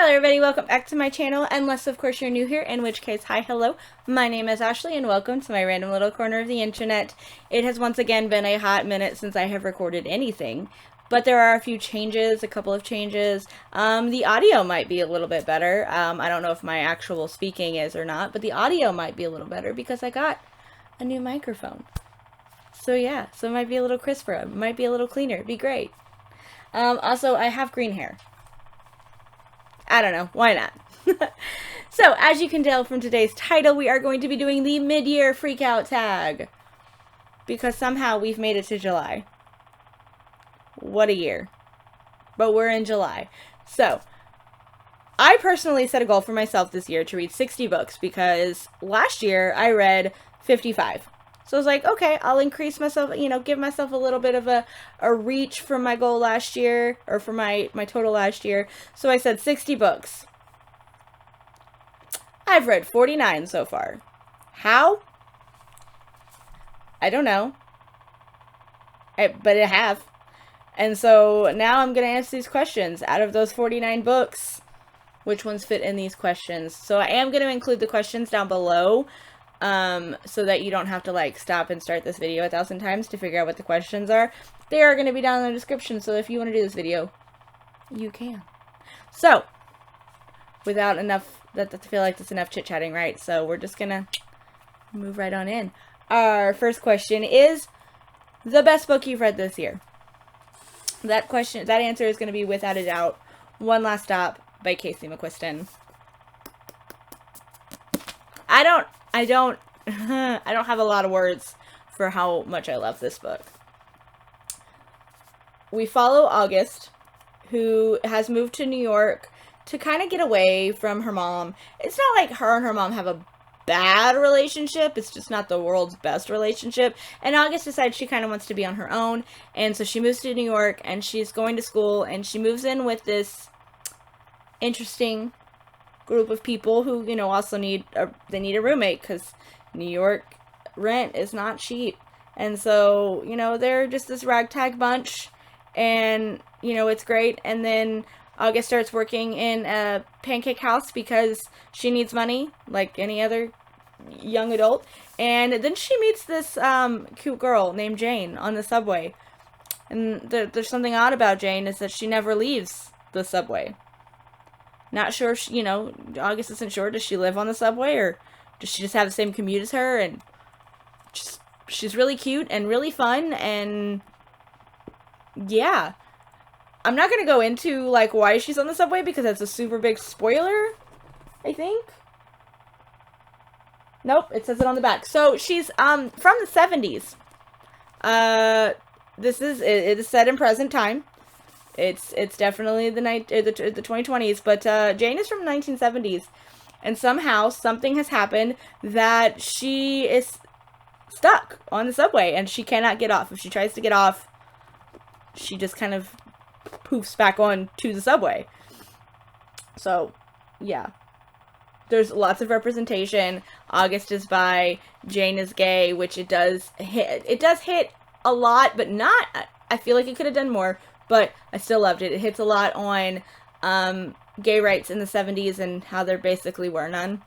Hello everybody, welcome back to my channel, unless of course you're new here, in which case, hi, hello, my name is Ashley and welcome to my random little corner of the internet. It has once again been a hot minute since I have recorded anything, but there are a few changes, a couple of changes. The audio might be a little bit better. I don't know if my actual speaking is or not, but the audio might be a little better because I got a new microphone. So yeah, so it might be a little crisper, it might be a little cleaner, it'd be great. Also, I have green hair. I don't know, why not? So, as you can tell from today's title, we are going to be doing the mid-year freakout tag. Because somehow we've made it to July. What a year. But we're in July. So, I personally set a goal for myself this year to read 60 books because last year I read 55. So I was like, okay, I'll increase myself, give myself a little bit of a reach from my goal last year, or for my total last year. So I said 60 books. I've read 49 so far. How? I don't know. But I have. And so now I'm going to answer these questions. Out of those 49 books, which ones fit in these questions? So I am going to include the questions down below. So that you don't have to stop and start this video 1,000 times to figure out what the questions are. They are going to be down in the description, so if you want to do this video, you can. So, without enough, I feel like that's enough chit-chatting, right? So we're just going to move right on in. Our first question is, the best book you've read this year? That answer is going to be, without a doubt, One Last Stop by Casey McQuiston. I don't have a lot of words for how much I love this book. We follow August, who has moved to New York to kind of get away from her mom. It's not like her and her mom have a bad relationship. It's just not the world's best relationship. And August decides she kind of wants to be on her own. And so she moves to New York and she's going to school. And she moves in with this interesting group of people who, also need a roommate because New York rent is not cheap. And so, they're just this ragtag bunch and, it's great. And then August starts working in a pancake house because she needs money like any other young adult. And then she meets this cute girl named Jane on the subway. And there's something odd about Jane is that she never leaves the subway. Not sure if she, August isn't sure. Does she live on the subway or does she just have the same commute as her? And she's really cute and really fun. And yeah, I'm not going to go into why she's on the subway because that's a super big spoiler, I think. Nope, it says it on the back. So she's from the 70s. It is set in present time. It's definitely the 2020s, but Jane is from the 1970s, and somehow something has happened that she is stuck on the subway, and she cannot get off. If she tries to get off, she just kind of poofs back on to the subway. So, yeah. There's lots of representation. August is bi, Jane is gay, which it does hit a lot, but not, I feel like it could have done more. But I still loved it. It hits a lot on gay rights in the 70s and how there basically were none.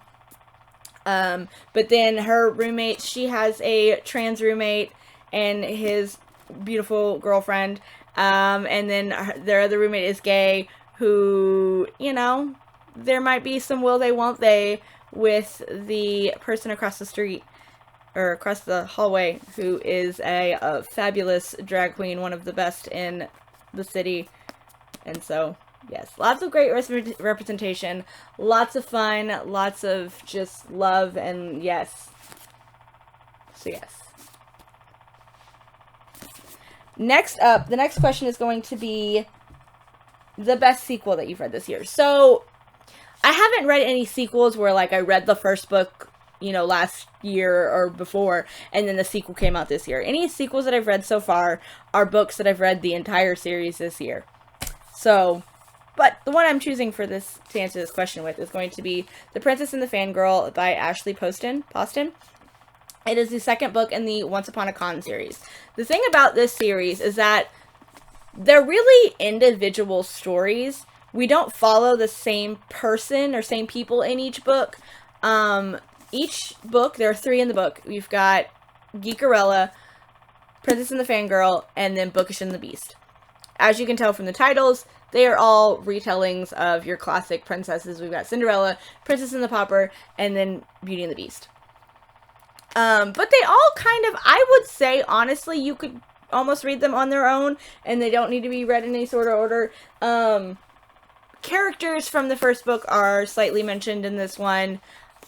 But then her roommate, she has a trans roommate and his beautiful girlfriend. And then their other roommate is gay, who, there might be some will they, won't they with the person across the street or across the hallway who is a fabulous drag queen, one of the best in the city. And so, yes, lots of great representation, lots of fun, lots of just love, and yes. So, yes. Next up, the next question is going to be the best sequel that you've read this year. So, I haven't read any sequels where, I read the first book, last year or before, and then the sequel came out this year. Any sequels that I've read so far are books that I've read the entire series this year. So, but the one I'm choosing for this, to answer this question with, is going to be The Princess and the Fangirl by Ashley Poston. It is the second book in the Once Upon a Con series. The thing about this series is that they're really individual stories we don't follow the same person or same people in each book. Each book, there are 3 in the book. We've got Geekerella, Princess and the Fangirl, and then Bookish and the Beast. As you can tell from the titles, they are all retellings of your classic princesses. We've got Cinderella, Princess and the Pauper, and then Beauty and the Beast. But they all kind of, I would say, honestly, you could almost read them on their own, and they don't need to be read in any sort of order. Characters from the first book are slightly mentioned in this one,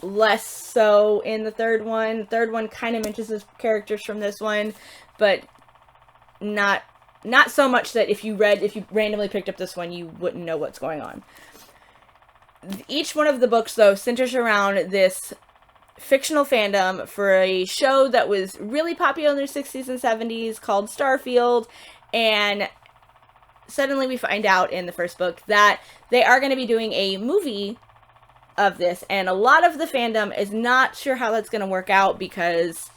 less so in the third one. The third one kind of mentions the characters from this one, but not so much that if you randomly picked up this one, you wouldn't know what's going on. Each one of the books, though, centers around this fictional fandom for a show that was really popular in the 60s and 70s called Starfield, and suddenly we find out in the first book that they are going to be doing a movie of this, and a lot of the fandom is not sure how that's going to work out because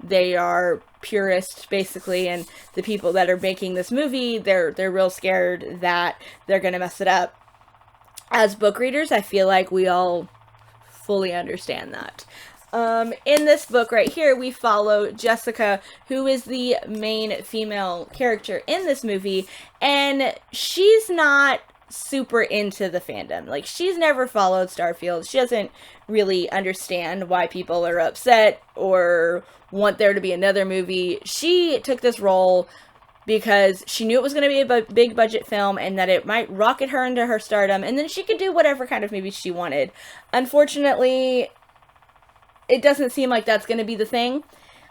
they are purists, basically, and the people that are making this movie, they're real scared that they're going to mess it up. As book readers, I feel like we all fully understand that. In this book right here, we follow Jessica, who is the main female character in this movie, and she's not super into the fandom. Like, she's never followed Starfield. She doesn't really understand why people are upset or want there to be another movie. She took this role because she knew it was going to be a big budget film and that it might rocket her into her stardom, and then she could do whatever kind of movie she wanted. Unfortunately, it doesn't seem like that's going to be the thing.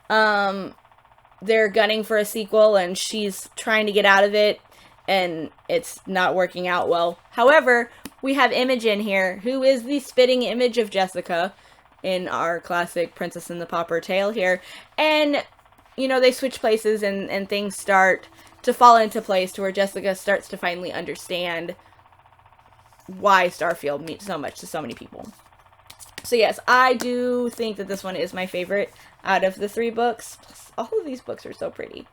They're gunning for a sequel, and she's trying to get out of it, and it's not working out well. However, we have Imogen here, who is the spitting image of Jessica in our classic Princess and the Pauper tale here. And, you know, they switch places, and things start to fall into place to where Jessica starts to finally understand why Starfield means so much to so many people. So yes, I do think that this one is my favorite out of the 3 books. Plus, all of these books are so pretty.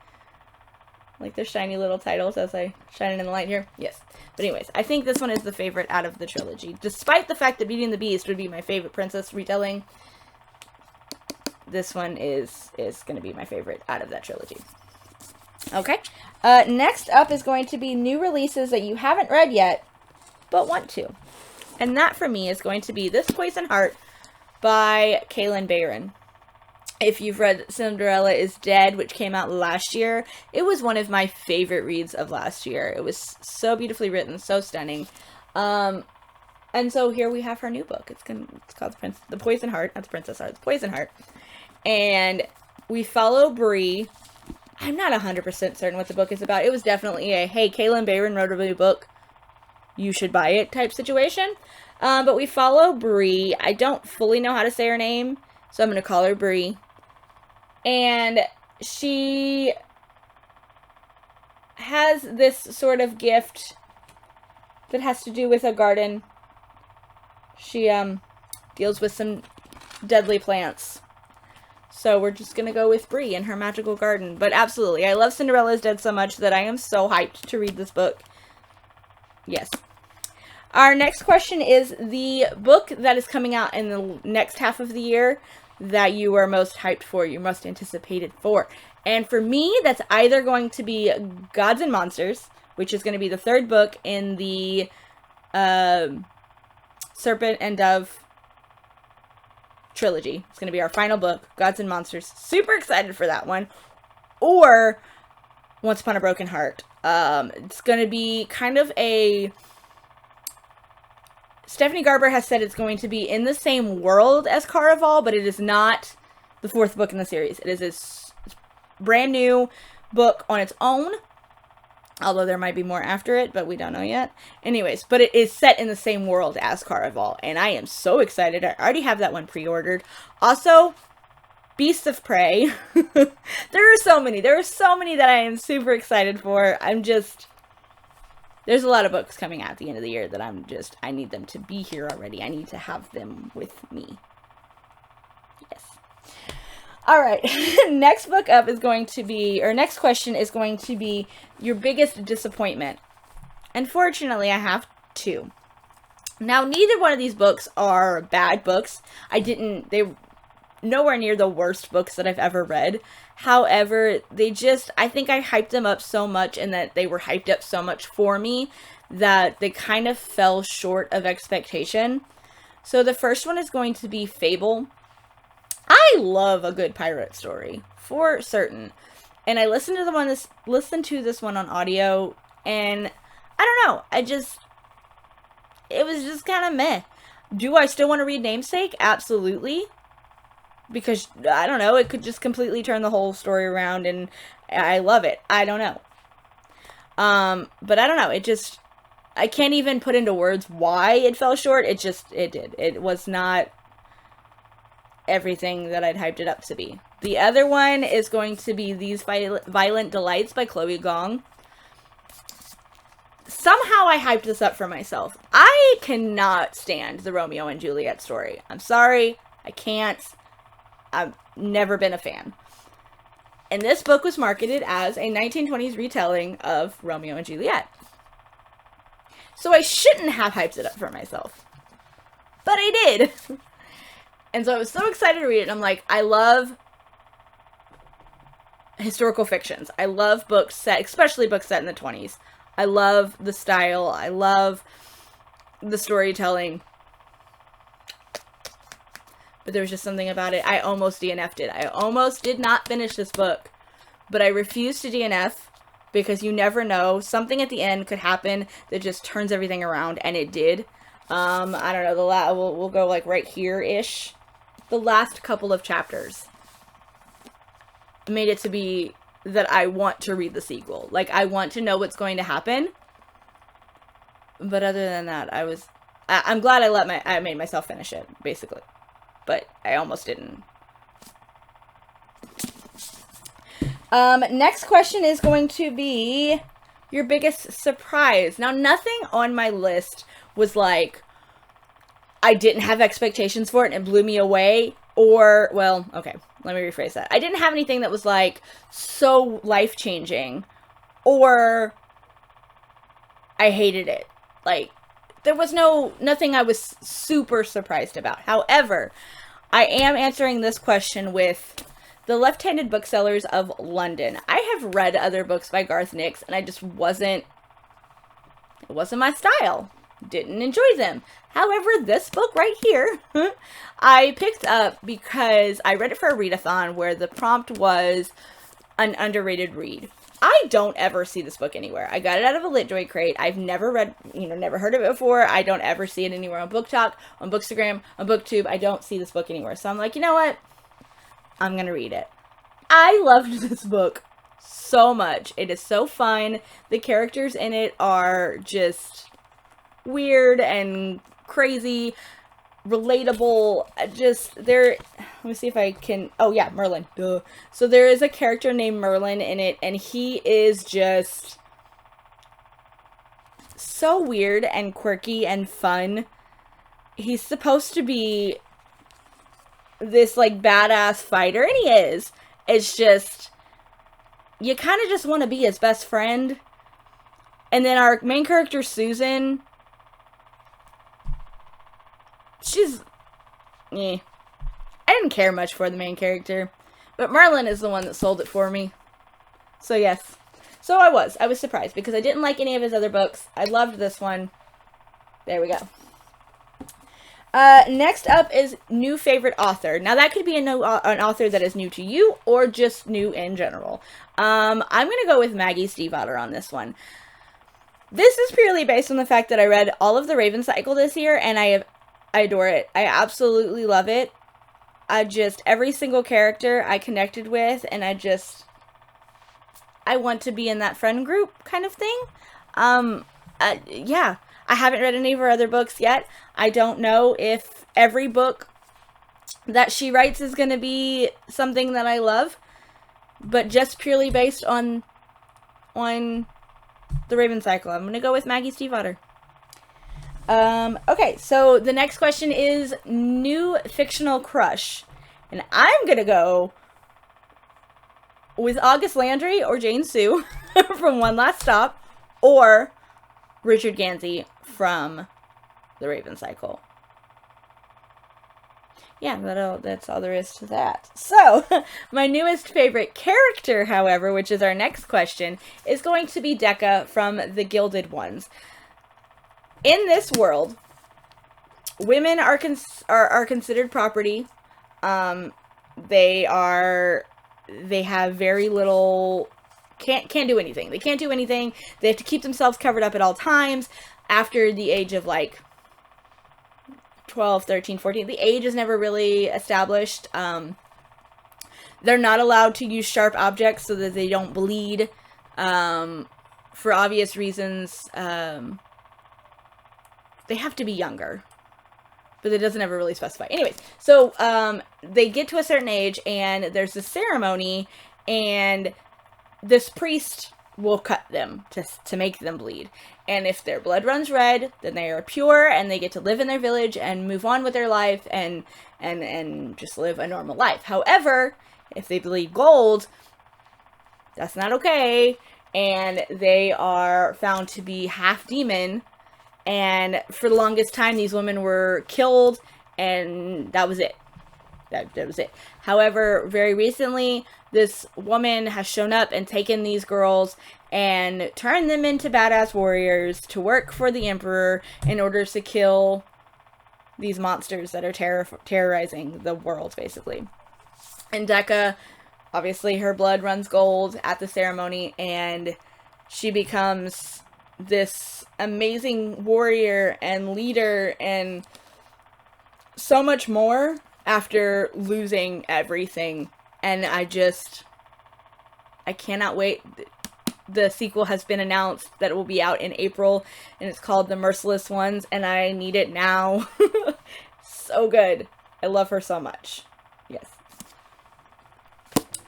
Like their shiny little titles as I shine it in the light here. Yes. But anyways, I think this one is the favorite out of the trilogy. Despite the fact that Beauty and the Beast would be my favorite princess retelling, this one is going to be my favorite out of that trilogy. Okay. Next up is going to be new releases that you haven't read yet, but want to. And that, for me, is going to be This Poison Heart by Kaylin Barron. If you've read Cinderella is Dead, which came out last year, it was one of my favorite reads of last year. It was so beautifully written, so stunning. And so here we have her new book. It's called The Poison Heart. Not The Princess Heart, The Poison Heart. And we follow Bree. I'm not 100% certain what the book is about. It was definitely a, hey, Kaylin Barron wrote a new book, you should buy it type situation. But we follow Bree. I don't fully know how to say her name, so I'm going to call her Bree. And she has this sort of gift that has to do with a garden. She deals with some deadly plants. So we're just going to go with Bree and her magical garden. But absolutely, I love Cinderella is Dead so much that I am so hyped to read this book. Yes. Our next question is the book that is coming out in the next half of the year that you are most hyped for, you're most anticipated for. And for me, that's either going to be Gods and Monsters, which is going to be the 3rd book in the Serpent and Dove trilogy. It's going to be our final book, Gods and Monsters. Super excited for that one. Or Once Upon a Broken Heart. It's going to be kind of a... Stephanie Garber has said it's going to be in the same world as Caraval, but it is not the 4th book in the series. It is a brand new book on its own, although there might be more after it, but we don't know yet. Anyways, but it is set in the same world as Caraval, and I am so excited. I already have that one pre-ordered. Also, Beasts of Prey. There are so many that I am super excited for. There's a lot of books coming out at the end of the year that I need them to be here already. I need to have them with me. Yes. All right. Next book up is going to be, or next question is going to be your biggest disappointment. Unfortunately, I have 2. Now, neither one of these books are bad books. They nowhere near the worst books that I've ever read. However, I think I hyped them up so much, and that they were hyped up so much for me, that they kind of fell short of expectation. So the first one is going to be Fable. I love a good pirate story, for certain. And I listened to this one on audio, and I don't know, it was just kind of meh. Do I still want to read Namesake? Absolutely. Because, I don't know, it could just completely turn the whole story around, and I love it. I don't know. But I don't know, I can't even put into words why it fell short. It did. It was not everything that I'd hyped it up to be. The other one is going to be These Violent Delights by Chloe Gong. Somehow I hyped this up for myself. I cannot stand the Romeo and Juliet story. I'm sorry. I can't. I've never been a fan. And this book was marketed as a 1920s retelling of Romeo and Juliet. So I shouldn't have hyped it up for myself. But I did. And so I was so excited to read it. And I'm like, I love historical fictions. I love books set, especially books set in the 20s. I love the style. I love the storytelling. But there was just something about it. I almost DNF'd it. I almost did not finish this book. But I refused to DNF because you never know. Something at the end could happen that just turns everything around. And it did. I don't know. We'll go like right here-ish. The last couple of chapters made it to be that I want to read the sequel. Like, I want to know what's going to happen. But other than that, I'm glad I made myself finish it, basically. But I almost didn't. Next question is going to be your biggest surprise. Now, nothing on my list was like, I didn't have expectations for it and it blew me away. Or, well, okay, let me rephrase that. I didn't have anything that was like so life-changing. Or I hated it. Like, there was nothing I was super surprised about. However, I am answering this question with The Left-Handed Booksellers of London. I have read other books by Garth Nix, and it wasn't my style. Didn't enjoy them. However, this book right here, I picked up because I read it for a readathon where the prompt was an underrated read. I don't ever see this book anywhere. I got it out of a LitJoy crate. I've never never heard of it before. I don't ever see it anywhere on BookTok, on Bookstagram, on BookTube. I don't see this book anywhere. So I'm like, you know what? I'm going to read it. I loved this book so much. It is so fun. The characters in it are just weird and crazy, relatable. Let me see if I can. Oh yeah, Merlin. Duh. So there is a character named Merlin in it, and he is just so weird and quirky and fun. He's supposed to be this like badass fighter, and he is. It's just, you kind of just want to be his best friend. And then our main character, Susan, I didn't care much for the main character, but Merlin is the one that sold it for me. So yes. So I was surprised because I didn't like any of his other books. I loved this one. There we go. Next up is new favorite author. Now that could be an author that is new to you or just new in general. I'm going to go with Maggie Stiefvater on this one. This is purely based on the fact that I read all of the Raven Cycle this year and I adore it. I absolutely love it. Every single character I connected with, and I want to be in that friend group kind of thing. Yeah. I haven't read any of her other books yet. I don't know if every book that she writes is going to be something that I love, but just purely based on the Raven Cycle, I'm going to go with Maggie Stiefvater. Okay, so the next question is new fictional crush. And I'm going to go with August Landry or Jane Sue from One Last Stop, or Richard Gansey from the Raven cycle. Yeah, that's all there is to that. So, my newest favorite character, however, which is our next question, is going to be Decca from the Gilded Ones. In this world, women are considered property. They have very little, can't do anything. They can't do anything. They have to keep themselves covered up at all times. After the age of, like, 12, 13, 14. The age is never really established. They're not allowed to use sharp objects so that they don't bleed. For obvious reasons, they have to be younger. But it doesn't ever really specify. Anyways, so they get to a certain age, and there's a ceremony, and this priest will cut them to make them bleed. And if their blood runs red, then they are pure, and they get to live in their village and move on with their life and just live a normal life. However, if they bleed gold, that's not okay, and they are found to be half demon. And for the longest time, these women were killed, and that was it. That was it. However, very recently, this woman has shown up and taken these girls and turned them into badass warriors to work for the Emperor in order to kill these monsters that are terrorizing the world, basically. And Decca, obviously, her blood runs gold at the ceremony, and she becomes this amazing warrior and leader and so much more after losing everything. And I cannot wait. The sequel has been announced that it will be out in April, and it's called The Merciless Ones, and I need it now. So good. I love her so much. Yes.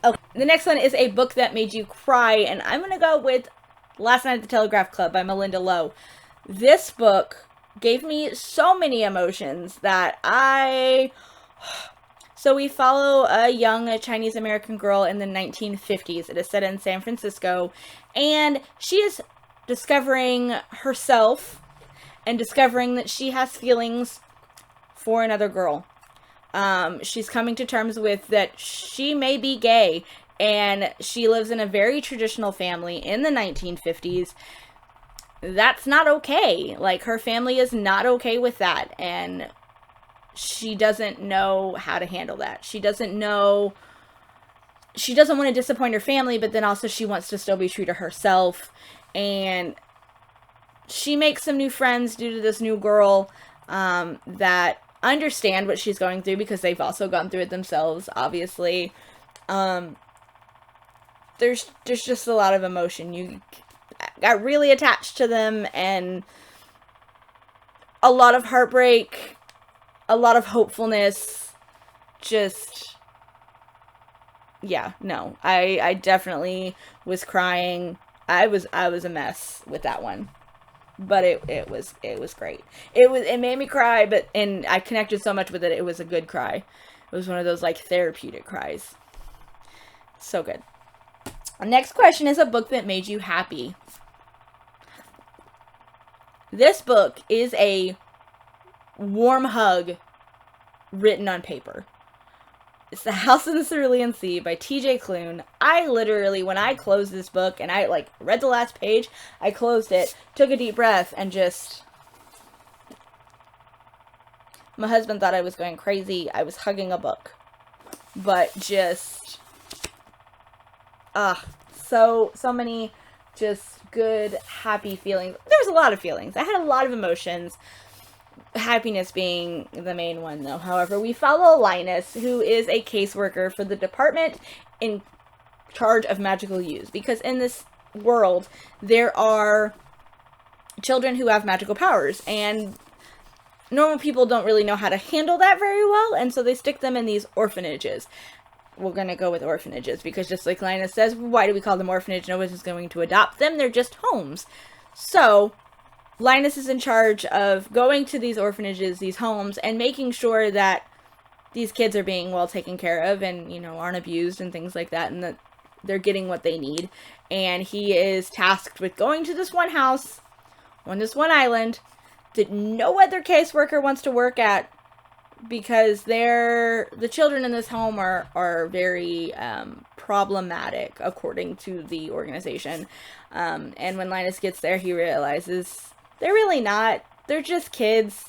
Okay, the next one is a book that made you cry, and I'm going to go with Last Night at the Telegraph Club by Melinda Lowe. This book gave me so many emotions that So we follow a young Chinese-American girl in the 1950s. It is set in San Francisco, and she is discovering herself and discovering that she has feelings for another girl. She's coming to terms with that she may be gay, and she lives in a very traditional family in the 1950s. That's not okay. Like, her family is not okay with that, and she doesn't know how to handle that. She doesn't want to disappoint her family, but then also she wants to still be true to herself. And she makes some new friends due to this new girl that understand what she's going through, because they've also gone through it themselves, obviously. There's just a lot of emotion. You got really attached to them, and a lot of heartbreak, a lot of hopefulness. Just, yeah, no, I definitely was crying. I was a mess with that one, but it was great. It made me cry, and I connected so much with it. It was a good cry. It was one of those, like, therapeutic cries. So good. Our next question is a book that made you happy. This book is a warm hug written on paper. It's The House in the Cerulean Sea by T.J. Klune. I literally, when I closed this book and I, like, read the last page, I closed it, took a deep breath, and just... My husband thought I was going crazy. I was hugging a book. But just... so many just good, happy feelings. There was a lot of feelings. I had a lot of emotions. Happiness being the main one, though. However, we follow Linus, who is a caseworker for the department in charge of magical use. Because in this world, there are children who have magical powers, and normal people don't really know how to handle that very well, and so they stick them in these orphanages. We're going to go with orphanages, because just like Linus says, why do we call them orphanage? Nobody's going to adopt them. They're just homes. So Linus is in charge of going to these orphanages, these homes, and making sure that these kids are being well taken care of and, you know, aren't abused and things like that, and that they're getting what they need. And he is tasked with going to this one house on this one island that no other caseworker wants to work at because the children in this home are very problematic, according to the organization. And when Linus gets there, he realizes they're really not. They're just kids.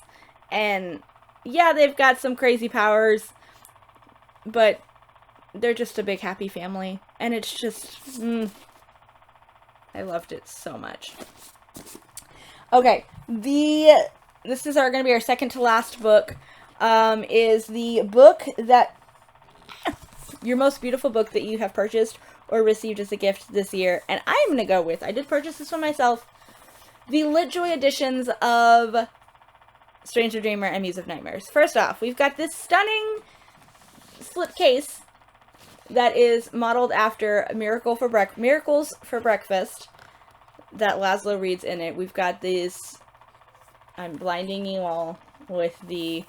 And yeah, they've got some crazy powers, but they're just a big happy family. And it's just, I loved it so much. Okay, this is going to be our second to last book. Is the book that your most beautiful book that you have purchased or received as a gift this year. And I'm going to go with, I did purchase this one myself, the LitJoy editions of Stranger Dreamer and Muse of Nightmares. First off, we've got this stunning slipcase that is modeled after Miracles for Breakfast that Laszlo reads in it. We've got this, I'm blinding you all with the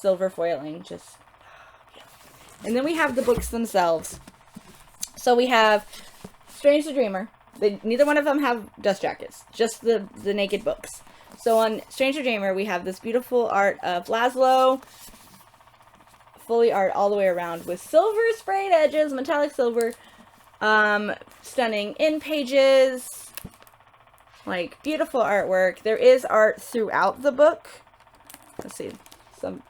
silver foiling, just, and then we have the books themselves. So we have Stranger Dreamer. Neither one of them have dust jackets, just the naked books. So on Stranger Dreamer, we have this beautiful art of Laszlo, fully art all the way around with silver sprayed edges, metallic silver, stunning in pages, like beautiful artwork. There is art throughout the book. Let's see, so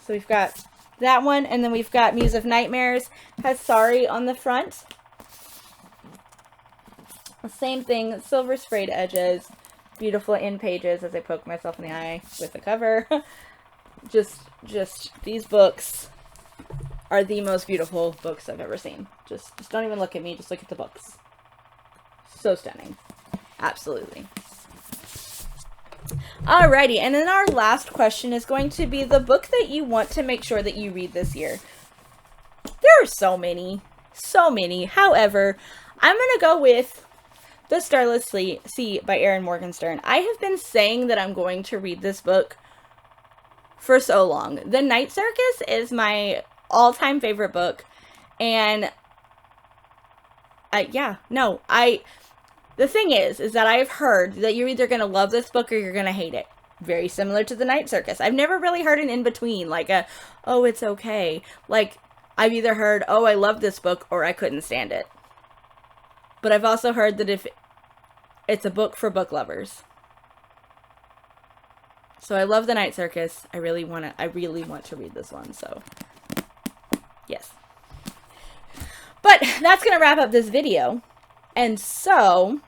we've got that one, and then we've got Muse of Nightmares, has Sorry on the front. Same thing, silver sprayed edges, beautiful in pages as I poke myself in the eye with the cover. just these books are the most beautiful books I've ever seen. Just don't even look at me, just look at the books. So stunning. Absolutely. Alrighty, and then our last question is going to be the book that you want to make sure that you read this year. There are so many. However, I'm going to go with The Starless Sea by Erin Morgenstern. I have been saying that I'm going to read this book for so long. The Night Circus is my all-time favorite book, and the thing is that I've heard that you're either going to love this book or you're going to hate it. Very similar to The Night Circus. I've never really heard an in-between, like oh, it's okay. Like, I've either heard, oh, I love this book, or I couldn't stand it. But I've also heard that if it's a book for book lovers. So I love The Night Circus. I really want to read this one, so yes. But that's going to wrap up this video. And so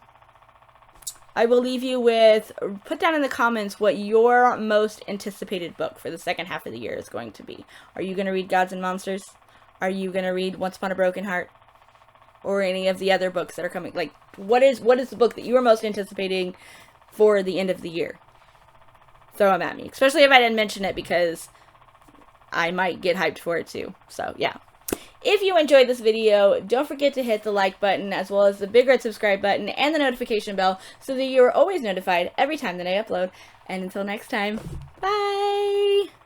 I will leave you with, put down in the comments what your most anticipated book for the second half of the year is going to be. Are you going to read Gods and Monsters? Are you going to read Once Upon a Broken Heart? Or any of the other books that are coming? Like, what is the book that you are most anticipating for the end of the year? Throw them at me. Especially if I didn't mention it, because I might get hyped for it too. So, yeah. If you enjoyed this video, don't forget to hit the like button, as well as the big red subscribe button and the notification bell, so that you are always notified every time that I upload. And until next time, bye!